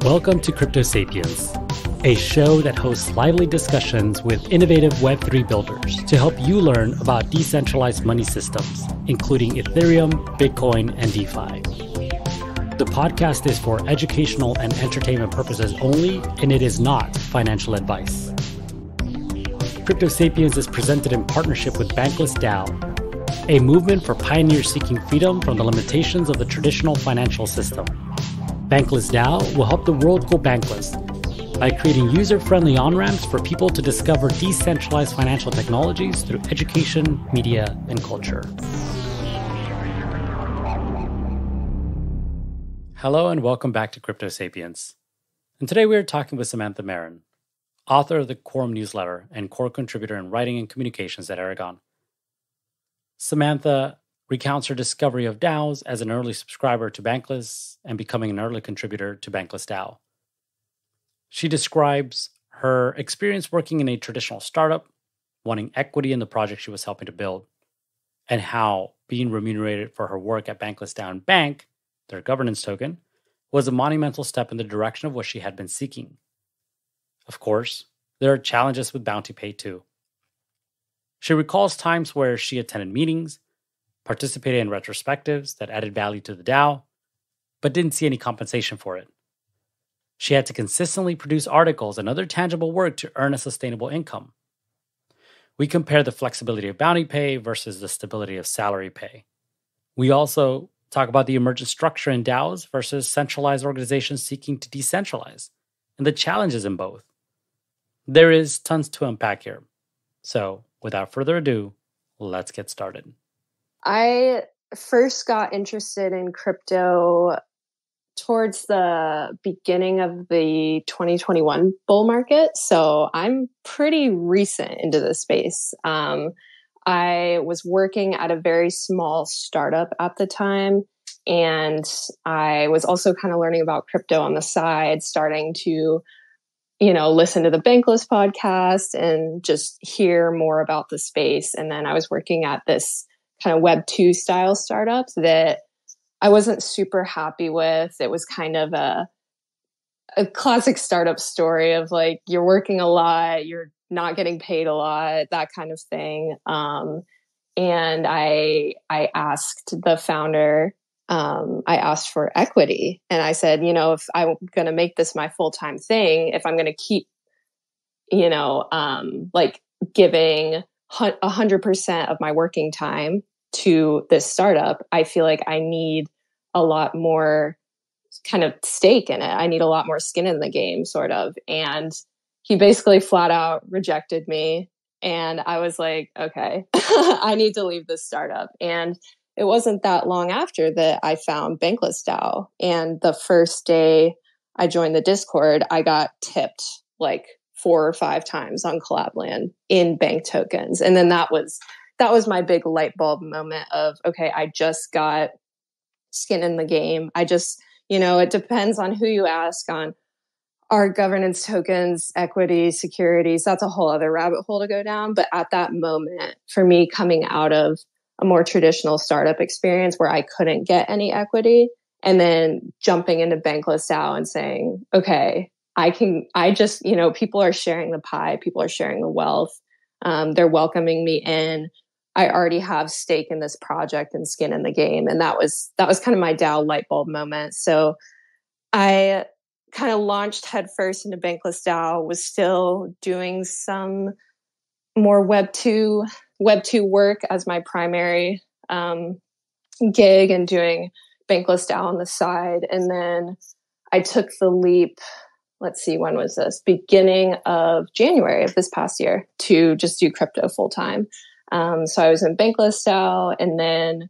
Welcome to Crypto Sapiens, a show that hosts lively discussions with innovative Web3 builders to help you learn about decentralized money systems, including Ethereum, Bitcoin, and DeFi. The podcast is for educational and entertainment purposes only, and it is not financial advice. Crypto Sapiens is presented in partnership with Bankless DAO, a movement for pioneers seeking freedom from the limitations of the traditional financial system. Bankless DAO will help the world go bankless by creating user-friendly on-ramps for people to discover decentralized financial technologies through education, media, and culture. Hello and welcome back to Crypto Sapiens. And today we are talking with Samantha Marin, author of the Quorum Newsletter and Core contributor in writing and communications at Aragon. Samantha recounts her discovery of DAOs as an early subscriber to Bankless and becoming an early contributor to Bankless DAO. She describes her experience working in a traditional startup, wanting equity in the project she was helping to build, and how being remunerated for her work at Bankless DAO and Bank, their governance token, was a monumental step in the direction of what she had been seeking. Of course, there are challenges with bounty pay too. She recalls times where she attended meetings, participated in retrospectives that added value to the DAO, but didn't see any compensation for it. She had to consistently produce articles and other tangible work to earn a sustainable income. We compare the flexibility of bounty pay versus the stability of salary pay. We also talk about the emergent structure in DAOs versus centralized organizations seeking to decentralize, and the challenges in both. There is tons to unpack here. So, without further ado, let's get started. I first got interested in crypto towards the beginning of the 2021 bull market. So I'm pretty recent into this space. I was working at a very small startup at the time, and I was also kind of learning about crypto on the side, starting to listen to the Bankless podcast and just hear more about the space. And then I was working at this kind of Web 2 style startup that I wasn't super happy with. It was kind of a classic startup story of like, you're working a lot, you're not getting paid a lot, that kind of thing. And I asked the founder, I asked for equity, and I said, if I'm going to make this my full-time thing, if I'm going to keep, giving 100% of my working time to this startup, I feel like I need a lot more kind of stake in it. I need a lot more skin in the game, sort of. And he basically flat out rejected me. And I was like, okay, I need to leave this startup. And it wasn't that long after that I found Bankless DAO. And the first day I joined the Discord, I got tipped like 4 or 5 times on Collabland in bank tokens. And then that was my big light bulb moment of, okay, I just got skin in the game. I just, it depends on who you ask on our governance tokens, equity, securities. That's a whole other rabbit hole to go down. But at that moment, for me, coming out of a more traditional startup experience where I couldn't get any equity, and then jumping into Bankless DAO and saying, okay, people are sharing the pie, people are sharing the wealth. They're welcoming me in. I already have stake in this project and skin in the game. And that was kind of my DAO light bulb moment. So I kind of launched headfirst into Bankless DAO, was still doing some more Web 2 work as my primary gig, and doing Bankless DAO on the side. And then I took the leap, let's see, when was this? Beginning of January of this past year, to just do crypto full time. So I was in Bankless DAO, and then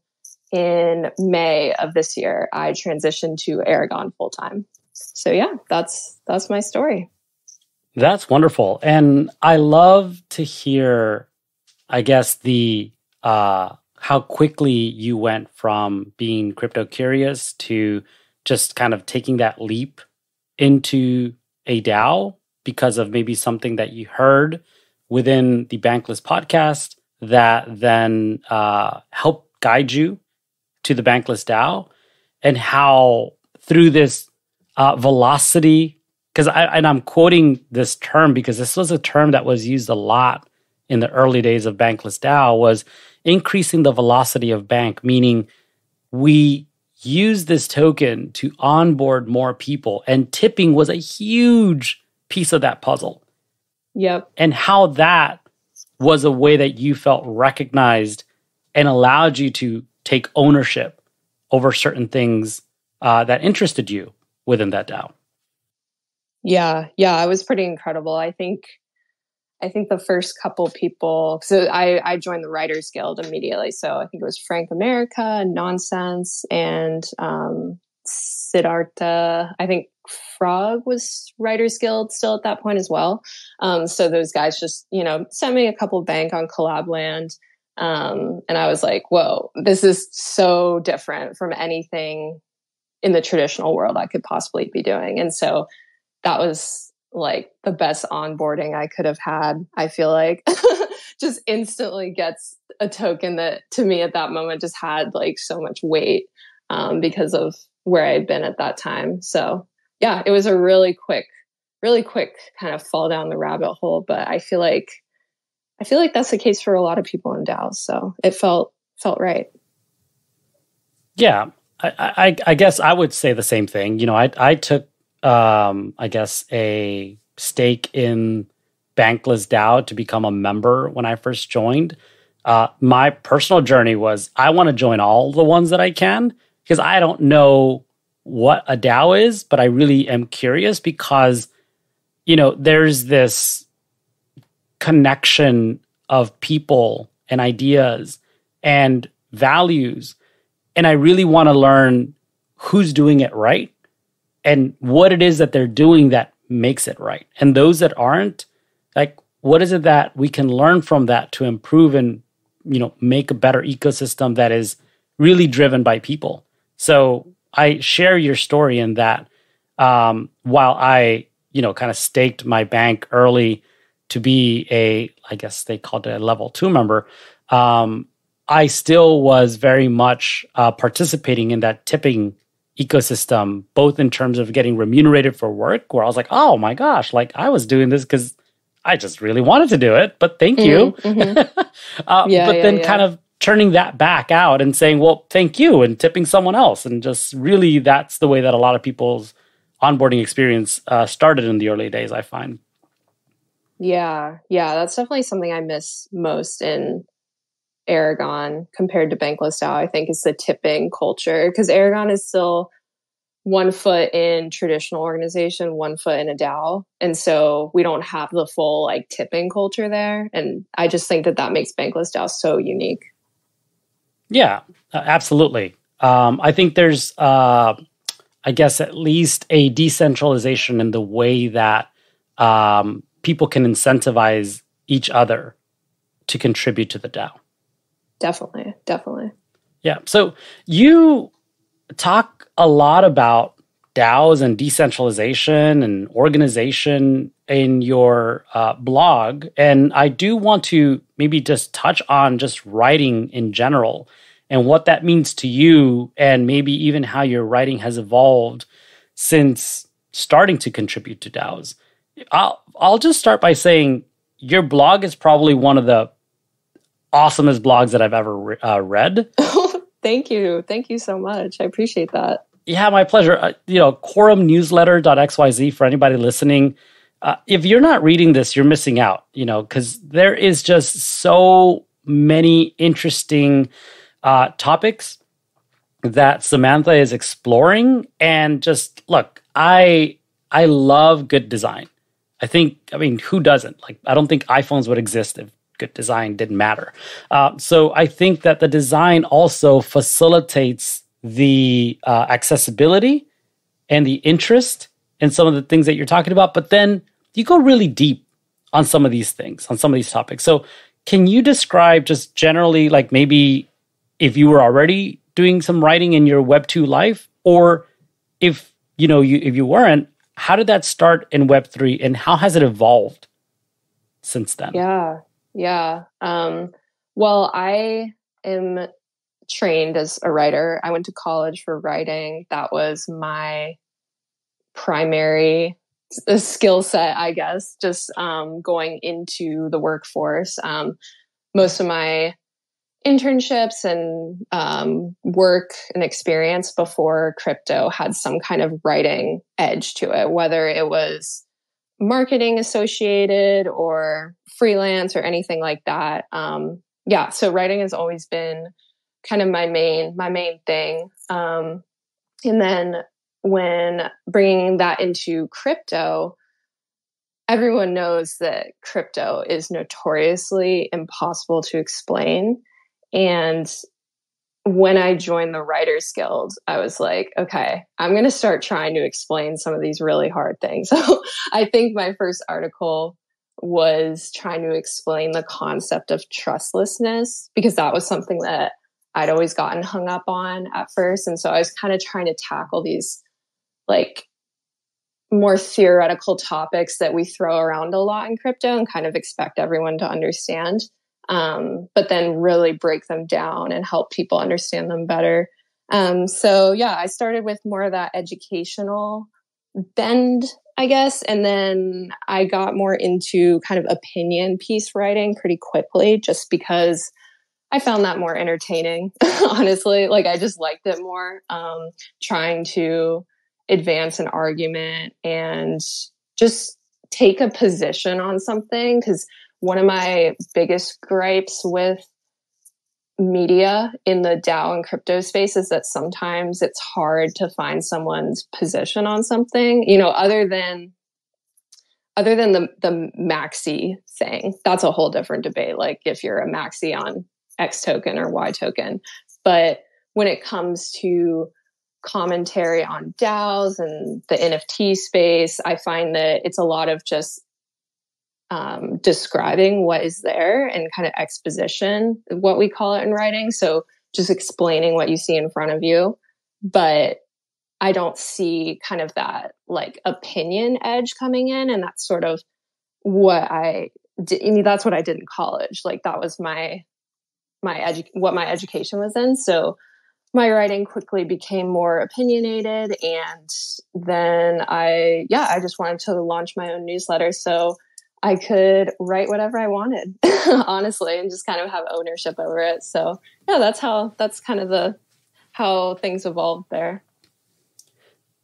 in May of this year, I transitioned to Aragon full time. So yeah, that's my story. That's wonderful. And I love to hear, I guess, the how quickly you went from being crypto curious to just kind of taking that leap into a DAO because of maybe something that you heard within the Bankless podcast that then helped guide you to the Bankless DAO, and how through this velocity, because I'm quoting this term because this was a term that was used a lot in the early days of Bankless DAO, was increasing the velocity of bank, meaning we use this token to onboard more people, and tipping was a huge piece of that puzzle. Yep. And how that was a way that you felt recognized and allowed you to take ownership over certain things that interested you within that DAO. Yeah, it was pretty incredible. I think the first couple people, so I joined the Writers Guild immediately. So I think it was Frank America, Nonsense, and Siddhartha. I think Frog was Writers Guild still at that point as well. So those guys just, sent me a couple bank on Collabland. And I was like, whoa, this is so different from anything in the traditional world I could possibly be doing. And so that was like the best onboarding I could have had. I feel like just instantly gets a token that to me at that moment just had like so much weight because of where I'd been at that time. So yeah, it was a really quick kind of fall down the rabbit hole. But I feel like that's the case for a lot of people in DAOs. So it felt right. Yeah, I guess I would say the same thing. I took I guess a stake in Bankless DAO to become a member when I first joined. My personal journey was I want to join all the ones that I can because I don't know what a DAO is, but I really am curious because, there's this connection of people and ideas and values. And I really want to learn who's doing it right and what it is that they're doing that makes it right. And those that aren't, like, what is it that we can learn from that to improve and, make a better ecosystem that is really driven by people? So I share your story in that while I, kind of staked my bank early to be I guess they called it a level 2 member, I still was very much participating in that tipping ecosystem, both in terms of getting remunerated for work, where I was like, oh my gosh, like I was doing this because I just really wanted to do it, but thank you. Mm-hmm. Kind of turning that back out and saying, well, thank you, and tipping someone else. And just really, that's the way that a lot of people's onboarding experience started in the early days, I find. Yeah, that's definitely something I miss most in Aragon compared to Bankless DAO, I think, is the tipping culture, because Aragon is still 1 foot in traditional organization, 1 foot in a DAO. And so we don't have the full like tipping culture there. And I just think that makes Bankless DAO so unique. Yeah, absolutely. I think there's, I guess, at least a decentralization in the way that people can incentivize each other to contribute to the DAO. Definitely. Yeah. So you talk a lot about DAOs and decentralization and organization in your blog. And I do want to maybe just touch on just writing in general and what that means to you, and maybe even how your writing has evolved since starting to contribute to DAOs. I'll just start by saying your blog is probably one of the awesomest blogs that I've ever read. Thank you so much. I appreciate that. Yeah, my pleasure. Quorum Newsletter.xyz for anybody listening. If you're not reading this, you're missing out, because there is just so many interesting topics that Samantha is exploring. And just look, I love good design. Who doesn't? Like, I don't think iPhones would exist if good design didn't matter. So I think that the design also facilitates the accessibility and the interest in some of the things that you're talking about. But then you go really deep on some of these things, on some of these topics. So can you describe just generally, like maybe if you were already doing some writing in your Web2 life, or if you weren't, how did that start in Web3 and how has it evolved since then? Yeah. Well, I am trained as a writer. I went to college for writing. That was my primary skill set, I guess, just going into the workforce. Most of my internships and work and experience before crypto had some kind of writing edge to it, whether it was marketing associated or freelance or anything like that. So writing has always been kind of my main thing. And then when bringing that into crypto, everyone knows that crypto is notoriously impossible to explain. And when I joined the Writers Guild, I was like, okay, I'm going to start trying to explain some of these really hard things. So I think my first article was trying to explain the concept of trustlessness, because that was something that I'd always gotten hung up on at first. And so I was kind of trying to tackle these like more theoretical topics that we throw around a lot in crypto and kind of expect everyone to understand. But then really break them down and help people understand them better. I started with more of that educational bend, I guess. And then I got more into kind of opinion piece writing pretty quickly, just because I found that more entertaining, honestly. Like I just liked it more, trying to advance an argument and just take a position on something. Because one of my biggest gripes with media in the DAO and crypto space is that sometimes it's hard to find someone's position on something, other than the maxi thing. That's a whole different debate. Like if you're a maxi on X token or Y token. But when it comes to commentary on DAOs and the NFT space, I find that it's a lot of just describing what is there and kind of exposition, what we call it in writing. So just explaining what you see in front of you. But I don't see kind of that like opinion edge coming in. And that's sort of what I did. I mean, that's what I did in college. Like that was what my education was in. So my writing quickly became more opinionated. And then I just wanted to launch my own newsletter so I could write whatever I wanted, honestly, and just kind of have ownership over it. So yeah, that's kind of how things evolved there.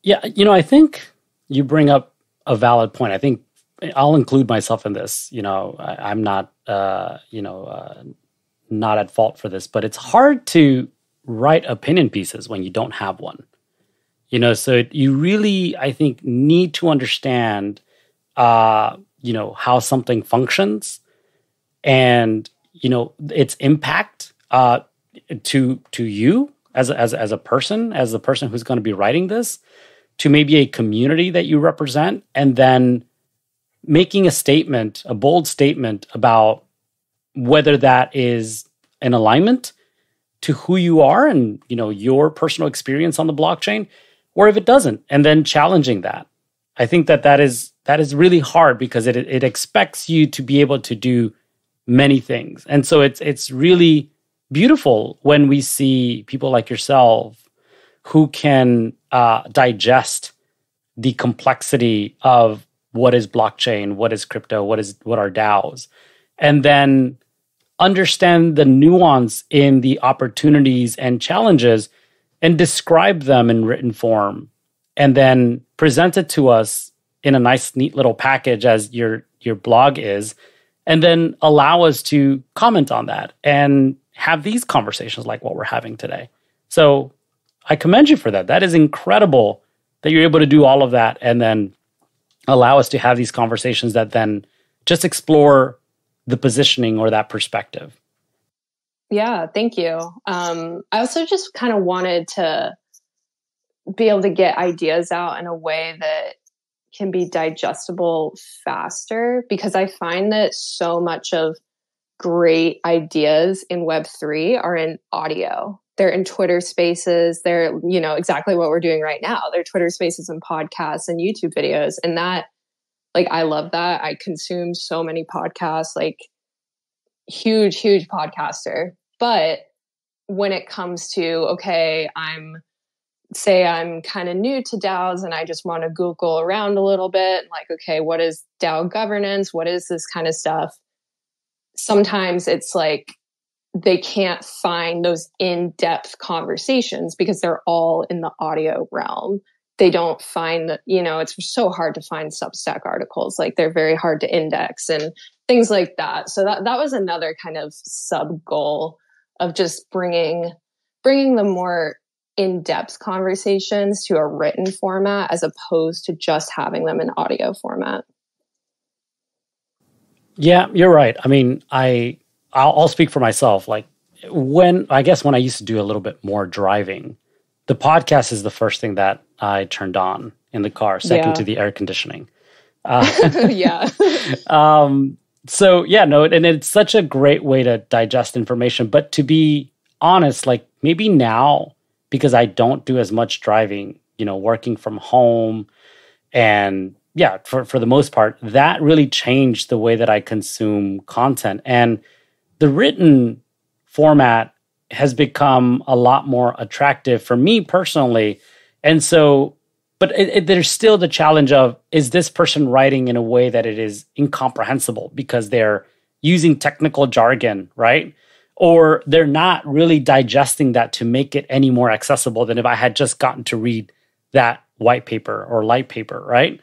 Yeah. I think you bring up a valid point. I think I'll include myself in this. I'm not, not at fault for this, but it's hard to write opinion pieces when you don't have one. So you really, I think, need to understand, how something functions and, its impact to you as a person, as the person who's going to be writing this, to maybe a community that you represent, and then making a bold statement about whether that is in alignment to who you are and, your personal experience on the blockchain, or if it doesn't, and then challenging that. I think that is really hard because it expects you to be able to do many things. And so it's really beautiful when we see people like yourself who can digest the complexity of what is blockchain, what is crypto, what are DAOs, and then understand the nuance in the opportunities and challenges and describe them in written form, and then present it to us in a nice, neat little package as your blog is, and then allow us to comment on that and have these conversations like what we're having today. So I commend you for that. That is incredible that you're able to do all of that and then allow us to have these conversations that then just explore the positioning or that perspective. Yeah, thank you. I also just kind of wanted to be able to get ideas out in a way that can be digestible faster, because I find that so much of great ideas in Web3 are in audio. They're in Twitter spaces. They're, exactly what we're doing right now. They're Twitter spaces and podcasts and YouTube videos. And that, like, I love that. I consume so many podcasts, like huge podcaster. But when it comes to, okay, I'm say I'm kind of new to DAOs and I just want to Google around a little bit, like, okay, what is DAO governance? What is this kind of stuff? Sometimes it's like they can't find those in-depth conversations because they're all in the audio realm. They don't find, it's so hard to find Substack articles. Like they're very hard to index and things like that. So that was another kind of sub goal of just bringing the more in-depth conversations to a written format as opposed to just having them in audio format. Yeah, you're right. I mean, I'll speak for myself. Like when I used to do a little bit more driving, the podcast is the first thing that I turned on in the car, second to the air conditioning. Yeah. So yeah, no, and it's such a great way to digest information. But to be honest, like maybe now, because I don't do as much driving, working from home, and yeah, for the most part, that really changed the way that I consume content. And the written format has become a lot more attractive for me personally. And so, but there's still the challenge of, is this person writing in a way that it is incomprehensible because they're using technical jargon, right? Or they're not really digesting that to make it any more accessible than if I had just gotten to read that white paper or light paper, right?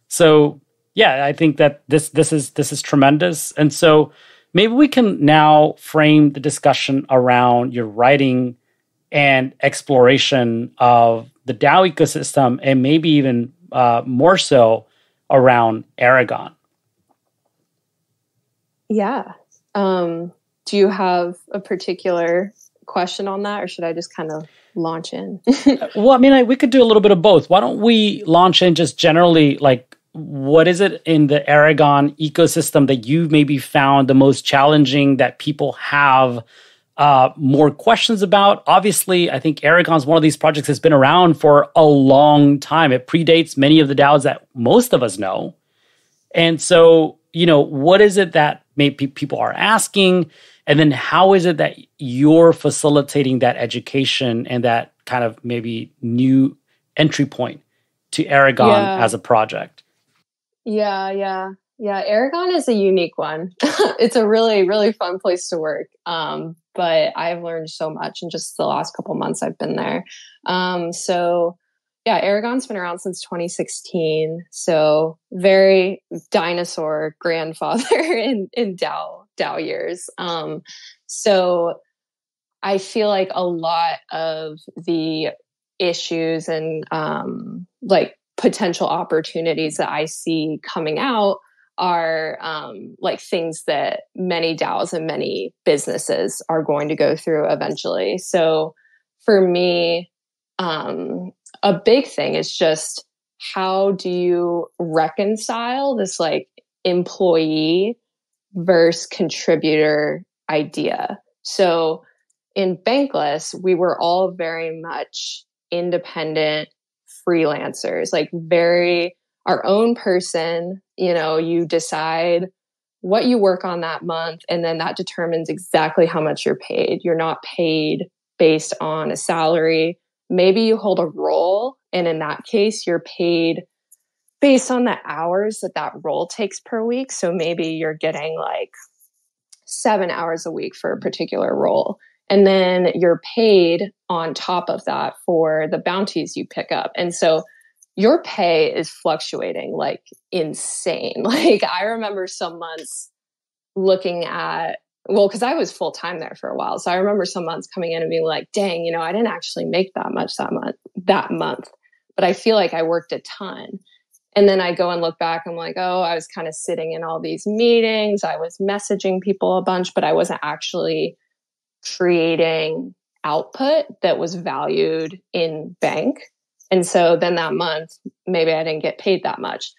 So yeah, I think that this is tremendous. And so maybe we can now frame the discussion around your writing and exploration of the DAO ecosystem, and maybe even more so around Aragon. Yeah. Do you have a particular question on that, or should I just kind of launch in? Well, I mean, we could do a little bit of both. Why don't we launch in just generally, like, what is it in the Aragon ecosystem that you maybe found the most challenging, that people have more questions about? Obviously, I think Aragon is one of these projects that's been around for a long time. It predates many of the DAOs that most of us know. And so, what is it that maybe people are asking? And then how is it that you're facilitating that education and that kind of maybe new entry point to Aragon as a project? Yeah. Aragon is a unique one. It's a really, really fun place to work. But I've learned so much in just the last couple months I've been there. So yeah, Aragon's been around since 2016. So very dinosaur grandfather in DAO years. So I feel like a lot of the issues and like potential opportunities that I see coming out are like things that many DAOs and many businesses are going to go through eventually. So for me, a big thing is just, how do you reconcile this like employee versus contributor idea? So in Bankless, we were all very much independent freelancers, like very our own person. You decide what you work on that month, and then that determines exactly how much you're paid. You're not paid based on a salary. Maybe you hold a role, and in that case, you're paid based on the hours that role takes per week. So maybe you're getting like 7 hours a week for a particular role. And then you're paid on top of that for the bounties you pick up. And so your pay is fluctuating like insane. Like I remember some months looking at, because I was full time there for a while. So I remember some months coming in and being like, dang, I didn't actually make that much that month, but I feel like I worked a ton. And then I go and look back, I'm like, oh, I was kind of sitting in all these meetings. I was messaging people a bunch, but I wasn't actually creating output that was valued in bank. And so then that month, maybe I didn't get paid that much.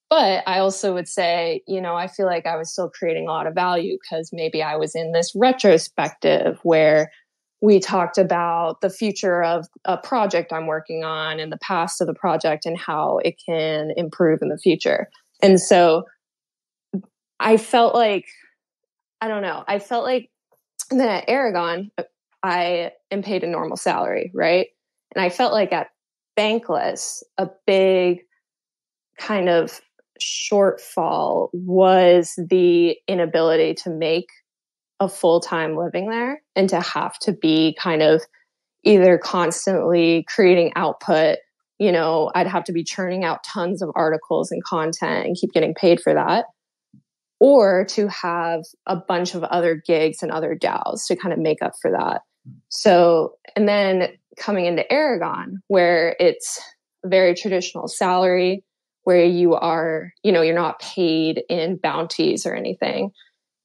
But I also would say, I feel like I was still creating a lot of value because maybe I was in this retrospective where we talked about the future of a project I'm working on and the past of the project and how it can improve in the future. And so I felt like, and then at Aragon, I am paid a normal salary, right? And I felt like at Bankless, a big kind of shortfall was the inability to make a full-time living there and to have to be kind of either constantly creating output. I'd have to be churning out tons of articles and content and keep getting paid for that, or to have a bunch of other gigs and other DAOs to kind of make up for that. So, and then coming into Aragon, where it's a very traditional salary, where you are, you're not paid in bounties or anything.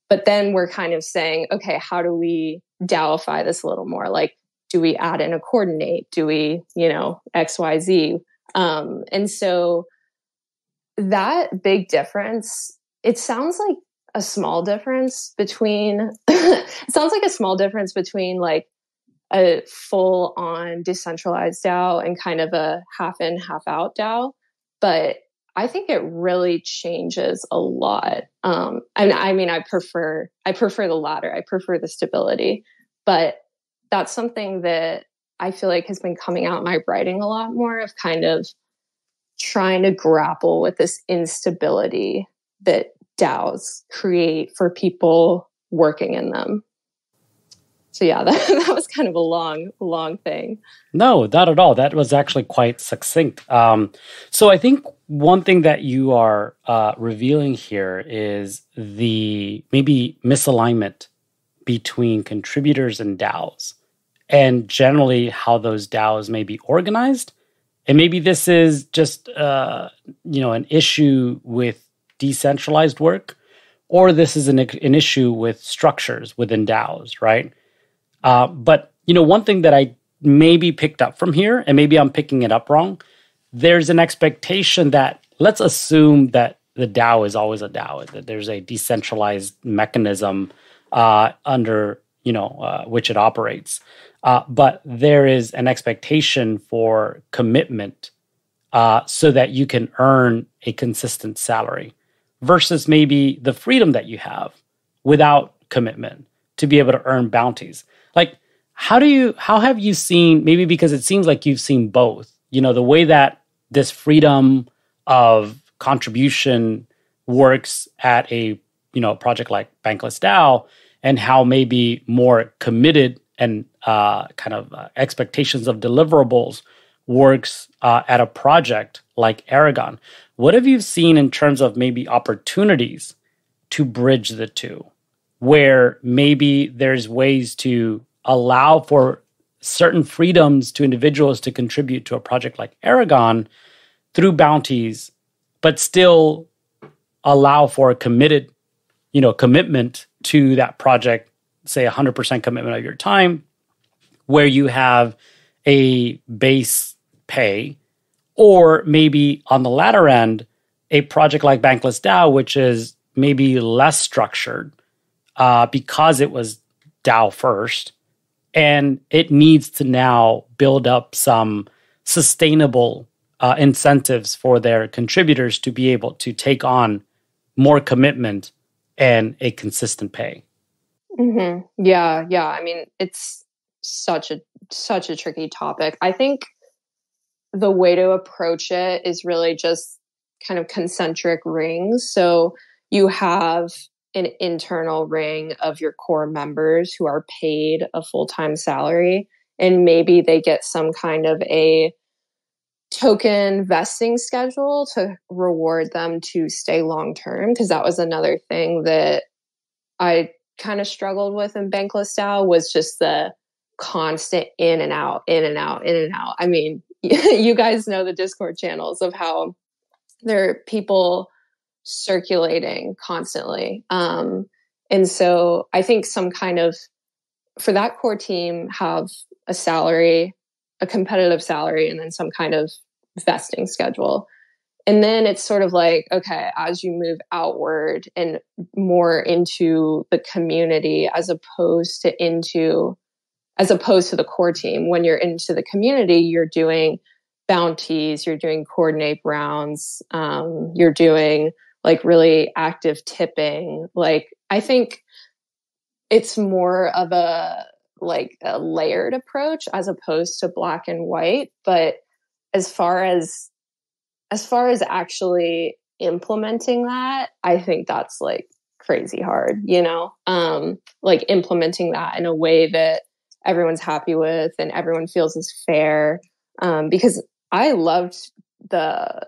But then we're kind of saying, okay, how do we DAOify this a little more? Like, do we add in a coordinate? Do we, X, Y, Z? And so that big difference, it sounds like a small difference between, like a full on decentralized DAO and kind of a half in, half out DAO. But I think it really changes a lot. I prefer the latter. I prefer the stability, but that's something that I feel like has been coming out in my writing a lot more, of kind of trying to grapple with this instability that DAOs create for people working in them. So yeah, that was kind of a long thing. No, not at all. That was actually quite succinct. So I think one thing that you are revealing here is the maybe misalignment between contributors and DAOs, and generally how those DAOs may be organized. And maybe this is just an issue with decentralized work, or this is an issue with structures within DAOs, right? But one thing that I maybe picked up from here, and maybe I'm picking it up wrong, there's an expectation that, let's assume that the DAO is always a DAO, that there's a decentralized mechanism under which it operates. But there is an expectation for commitment so that you can earn a consistent salary, versus maybe the freedom that you have without commitment to be able to earn bounties. Like, how have you seen, maybe because it seems like you've seen both, the way that this freedom of contribution works at a, project like Bankless DAO, and how maybe more committed and expectations of deliverables works at a project like Aragon. What have you seen in terms of maybe opportunities to bridge the two, where maybe there's ways to allow for certain freedoms to individuals to contribute to a project like Aragon through bounties, but still allow for a commitment to that project, say 100% commitment of your time, where you have a base pay, or maybe on the latter end, a project like Bankless DAO, which is maybe less structured because it was DAO first, and it needs to now build up some sustainable incentives for their contributors to be able to take on more commitment and a consistent pay. Mm-hmm. Yeah. I mean, it's such a tricky topic. I think the way to approach it is really just kind of concentric rings. So you have an internal ring of your core members who are paid a full-time salary, and maybe they get some kind of a token vesting schedule to reward them to stay long-term. Because that was another thing that I kind of struggled with in Bankless DAO, was just the constant in and out. I mean, you guys know the Discord channels of how there are people circulating constantly. And so I think some kind of, for that core team, have a salary, a competitive salary, and then some kind of vesting schedule. And then it's sort of like, okay, as you move outward and more into the community, as opposed to the core team, when you're into the community, you're doing bounties, you're doing coordinate rounds, you're doing like really active tipping. Like, I think it's more of a like a layered approach as opposed to black and white. But as far as actually implementing that, I think that's like crazy hard, like implementing that in a way that everyone's happy with and everyone feels is fair. Because I loved the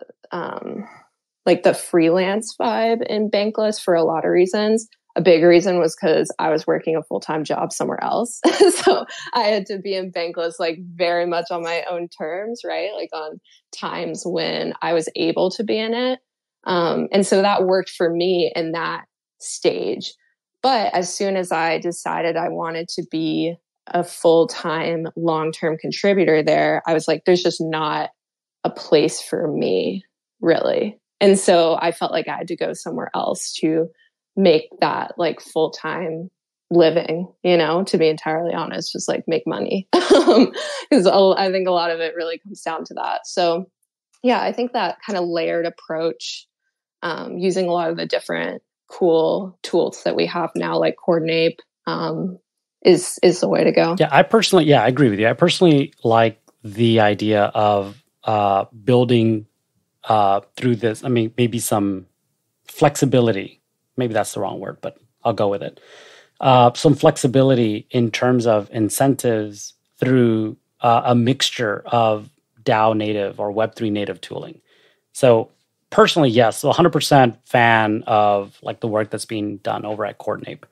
like the freelance vibe in Bankless for a lot of reasons. A big reason was because I was working a full-time job somewhere else. So I had to be in Bankless like very much on my own terms, right? Like on times when I was able to be in it. And so that worked for me in that stage. But as soon as I decided I wanted to be a full-time, long-term contributor there, I was like, there's just not a place for me, really. And so I felt like I had to go somewhere else to make that like full-time living, to be entirely honest, just like make money. Because I think a lot of it really comes down to that. So yeah, I think that kind of layered approach, using a lot of the different cool tools that we have now, like Coordinate, is the way to go. Yeah, I agree with you. I personally like the idea of building through this. I mean, maybe some flexibility. Maybe that's the wrong word, but I'll go with it. Some flexibility in terms of incentives through a mixture of DAO native or Web3 native tooling. So personally, yes, 100% fan of like the work that's being done over at Coordinate.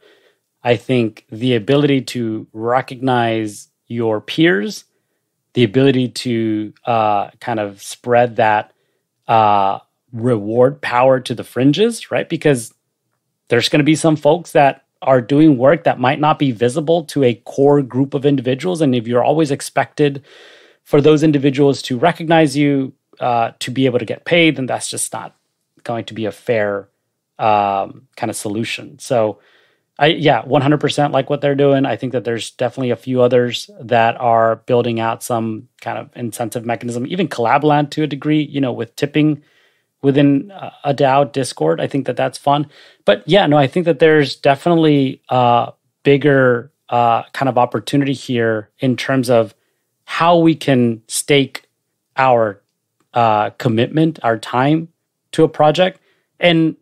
I think the ability to recognize your peers, the ability to kind of spread that reward power to the fringes, right? Because there's going to be some folks that are doing work that might not be visible to a core group of individuals. And if you're always expected for those individuals to recognize you, to be able to get paid, then that's just not going to be a fair kind of solution. So 100% like what they're doing. I think that there's definitely a few others that are building out some kind of incentive mechanism, even Collabland to a degree, with tipping within a DAO Discord. I think that that's fun. But I think that there's definitely a bigger kind of opportunity here in terms of how we can stake our commitment, our time to a project and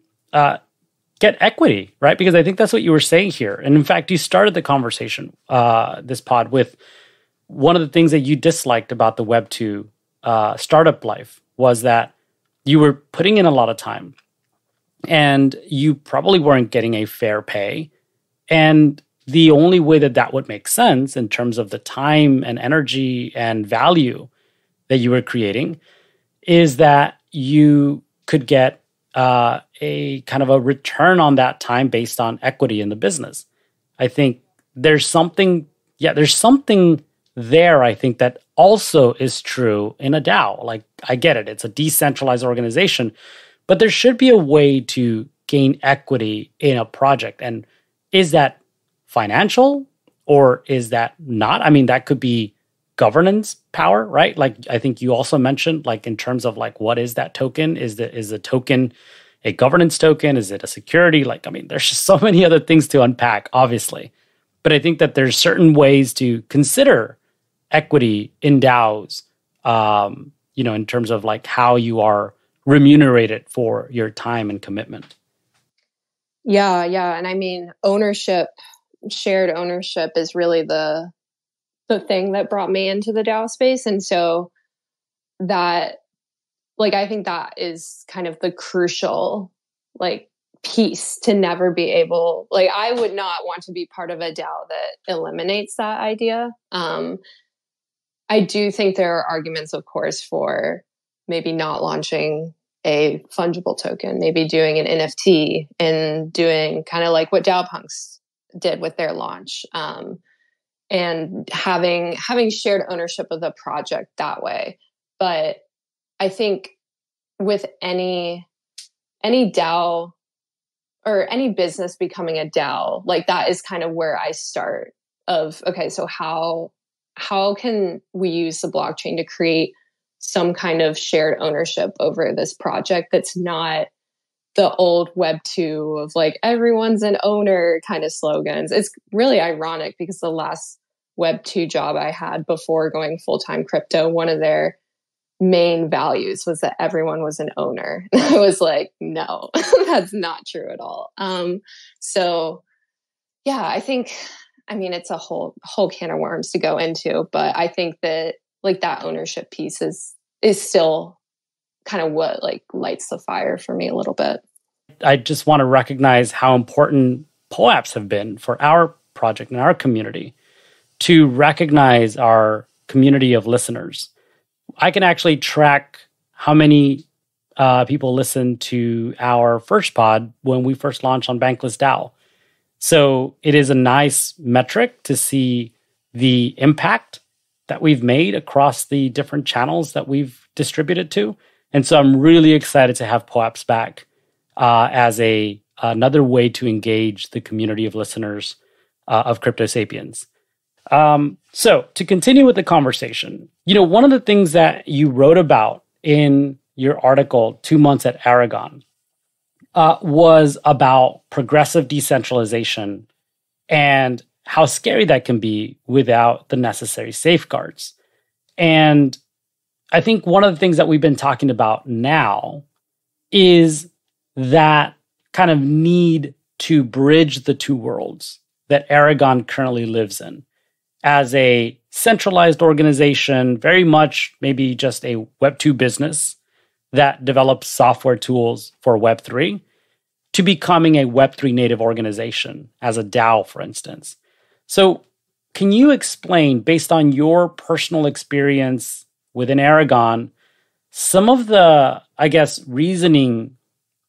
get equity, right? Because I think that's what you were saying here. And in fact, you started the conversation, this pod, with one of the things that you disliked about the Web2 startup life was that you were putting in a lot of time and you probably weren't getting a fair pay. And the only way that would make sense in terms of the time and energy and value that you were creating is that you could get a kind of a return on that time based on equity in the business. I think there's something there, I think, that also is true in a DAO. Like, I get it. It's a decentralized organization, but there should be a way to gain equity in a project. And is that financial or is that not? I mean, that could be governance power, right? Like, I think you also mentioned, like, in terms of like, what is that token? Is the token a governance token? Is it a security? Like, I mean, there's just so many other things to unpack, obviously. But I think that there's certain ways to consider equity in DAOs, in terms of like how you are remunerated for your time and commitment. Yeah. And I mean, shared ownership is really the thing that brought me into the DAO space. And so that, like, I think that is kind of the crucial, like, piece to never be able, like, I would not want to be part of a DAO that eliminates that idea. I do think there are arguments, of course, for maybe not launching a fungible token, maybe doing an NFT and doing kind of like what DAOpunks did with their launch, and having shared ownership of the project that way. But I think with any DAO or any business becoming a DAO, like, that is kind of where I start of, okay, so how can we use the blockchain to create some kind of shared ownership over this project that's not the old Web2 of like everyone's an owner kind of slogans. It's really ironic because the last Web2 job I had before going full-time crypto, one of their main values was that everyone was an owner. I was like, no, that's not true at all. So yeah, I mean, it's a whole can of worms to go into, but I think that like that ownership piece is still kind of what like lights the fire for me a little bit. I just want to recognize how important POAPs have been for our project and our community to recognize our community of listeners. I can actually track how many people listen to our first pod when we first launched on Bankless DAO. So it is a nice metric to see the impact that we've made across the different channels that we've distributed to. And so I'm really excited to have POAPs back as another way to engage the community of listeners of Crypto Sapiens. So to continue with the conversation, one of the things that you wrote about in your article, 2 months at Aragon, was about progressive decentralization and how scary that can be without the necessary safeguards. And I think one of the things that we've been talking about now is that kind of need to bridge the two worlds that Aragon currently lives in. As a centralized organization, very much maybe just a Web2 business that develops software tools for Web3, to becoming a Web3 native organization as a DAO, for instance. So can you explain, based on your personal experience within Aragon, some of the, I guess, reasoning,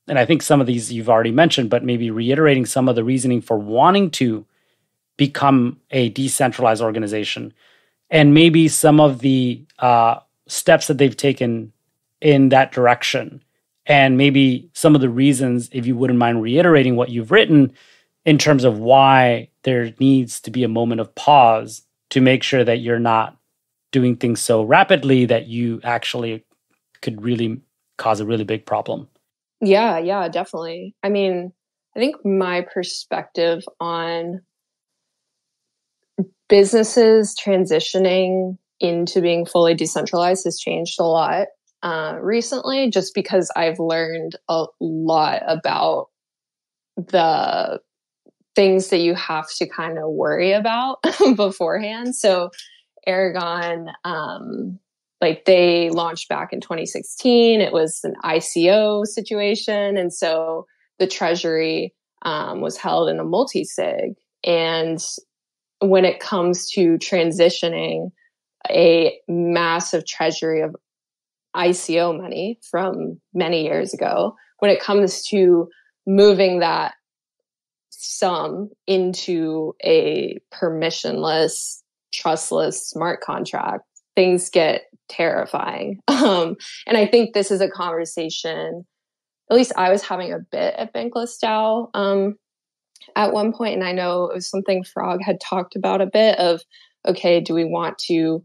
and I think some of these you've already mentioned, but maybe reiterating some of the reasoning for wanting to become a decentralized organization, and maybe some of the steps that they've taken in that direction, and maybe some of the reasons, if you wouldn't mind reiterating what you've written, in terms of why there needs to be a moment of pause to make sure that you're not doing things so rapidly that you actually could really cause a really big problem. Yeah, definitely. I mean, I think my perspective on businesses transitioning into being fully decentralized has changed a lot recently, just because I've learned a lot about the things that you have to kind of worry about beforehand. So Aragon, they launched back in 2016. It was an ICO situation. And so the treasury was held in a multi-sig. And when it comes to transitioning a massive treasury of ICO money from many years ago, when it comes to moving that sum into a permissionless, trustless smart contract, things get terrifying. And I think this is a conversation, at least I was having a bit at Bankless DAO at one point, and I know it was something Frog had talked about a bit of, okay, do we want to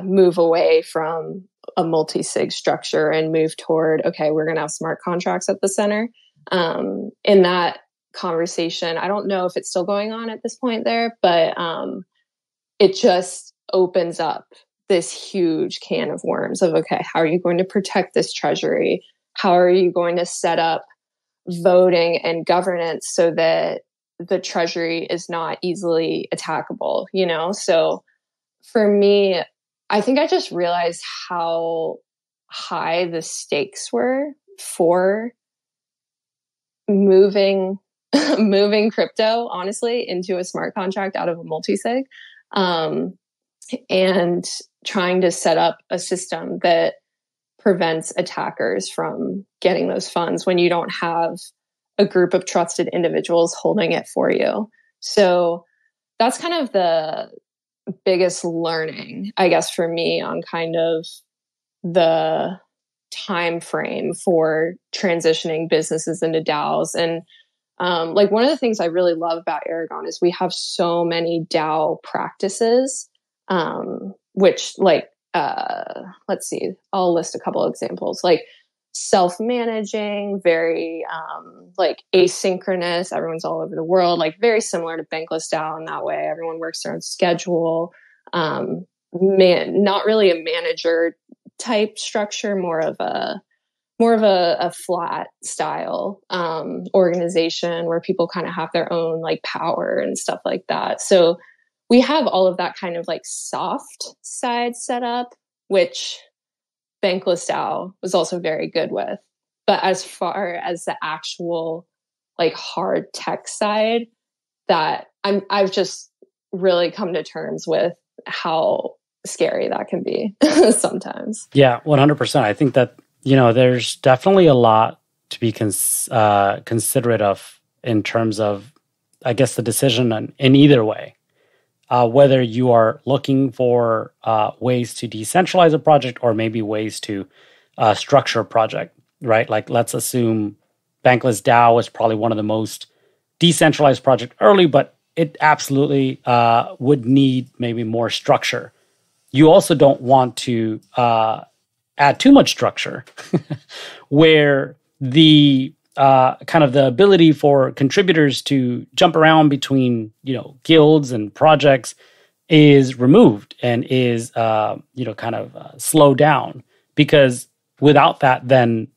move away from a multi-sig structure and move toward, okay, we're going to have smart contracts at the center? In that conversation, I don't know if it's still going on at this point there, but it just opens up this huge can of worms of, okay, how are you going to protect this treasury? How are you going to set up voting and governance so that the treasury is not easily attackable, So for me, I think I just realized how high the stakes were for moving crypto, honestly, into a smart contract out of a multi-sig, and trying to set up a system that prevents attackers from getting those funds when you don't have a group of trusted individuals holding it for you. So that's kind of the biggest learning, I guess, for me on kind of the time frame for transitioning businesses into DAOs. And one of the things I really love about Aragon is we have so many DAO practices, which let's see, I'll list a couple of examples. Like self-managing, very like asynchronous. Everyone's all over the world, like very similar to Bankless DAO in that way. Everyone works their own schedule. Not really a manager type structure, more of a flat style organization where people kind of have their own like power and stuff like that. So we have all of that kind of like soft side set up, which Bankless DAO was also very good with. But as far as the actual like hard tech side, that I've just really come to terms with how scary that can be sometimes. Yeah, 100%. I think that, there's definitely a lot to be considerate of in terms of, I guess, the decision in either way. Whether you are looking for ways to decentralize a project or maybe ways to structure a project, right? Like, let's assume Bankless DAO is probably one of the most decentralized projects early, but it absolutely would need maybe more structure. You also don't want to add too much structure where the kind of the ability for contributors to jump around between, guilds and projects is removed and is, kind of slowed down. Because without that, then,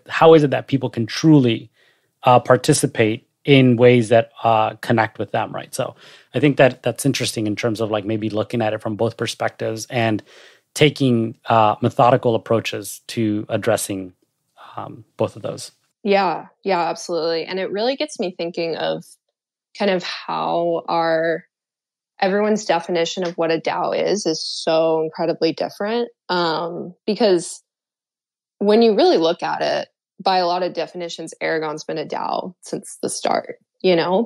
how is it that people can truly participate in ways that connect with them, right? So I think that's interesting in terms of like maybe looking at it from both perspectives and taking methodical approaches to addressing both of those. Yeah, absolutely. And it really gets me thinking of kind of how everyone's definition of what a DAO is so incredibly different. Because when you really look at it, by a lot of definitions, Aragon's been a DAO since the start,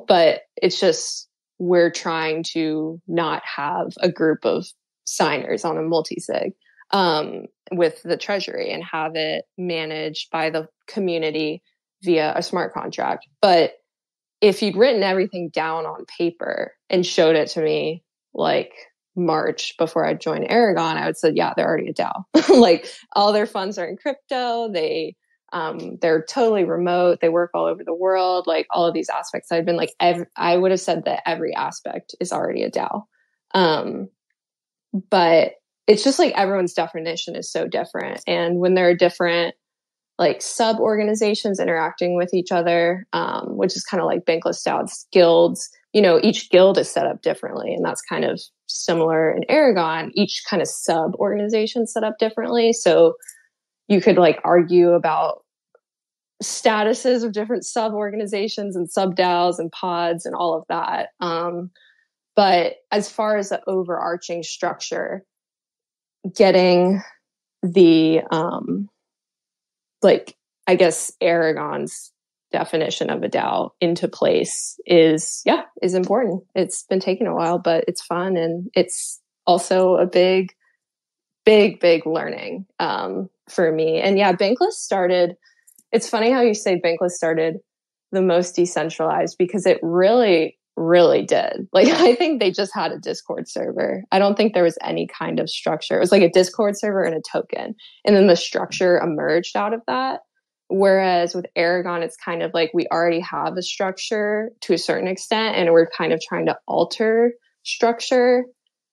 but it's just we're trying to not have a group of signers on a multi-sig with the treasury and have it managed by the community via a smart contract. But if you'd written everything down on paper and showed it to me like March before I joined Aragon, I would say, yeah, they're already a DAO. Like all their funds are in crypto. They're totally remote. They work all over the world. Like all of these aspects, I've been like, I would have said that every aspect is already a DAO. But it's just like everyone's definition is so different. And when there are different like sub organizations interacting with each other, which is kind of like Bankless DAO's guilds, each guild is set up differently. And that's kind of similar in Aragon. Each kind of sub organization set up differently. So you could like argue about statuses of different sub organizations and sub DAOs and pods and all of that. But as far as the overarching structure, getting the, I guess Aragon's definition of a DAO into place is important. It's been taking a while, but it's fun. And it's also a big learning for me. And yeah, Bankless started, it's funny how you say Bankless started the most decentralized because it really, really did. Like, I think they just had a Discord server. I don't think there was any kind of structure. It was like a Discord server and a token. And then the structure emerged out of that. Whereas with Aragon, it's kind of like we already have a structure to a certain extent, and we're kind of trying to alter structure.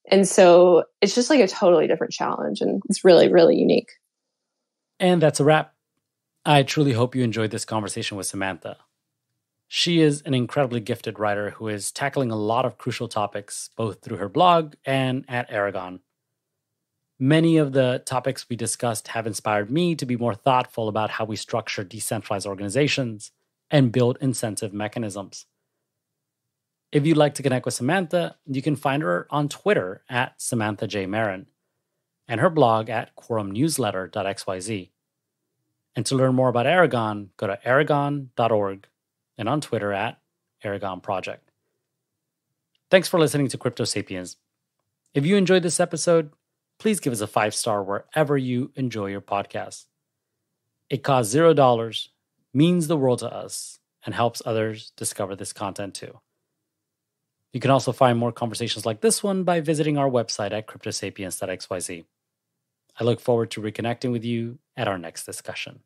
And so it's just like a totally different challenge, and it's really, really unique. And that's a wrap. I truly hope you enjoyed this conversation with Samantha. She is an incredibly gifted writer who is tackling a lot of crucial topics, both through her blog and at Aragon. Many of the topics we discussed have inspired me to be more thoughtful about how we structure decentralized organizations and build incentive mechanisms. If you'd like to connect with Samantha, you can find her on Twitter at Samantha J. Marin and her blog at quorumnewsletter.xyz. And to learn more about Aragon, go to aragondao and on Twitter at Aragon Project. Thanks for listening to Crypto Sapiens. If you enjoyed this episode, please give us a 5-star wherever you enjoy your podcast. It costs $0, means the world to us, and helps others discover this content too. You can also find more conversations like this one by visiting our website at cryptosapiens.xyz. I look forward to reconnecting with you at our next discussion.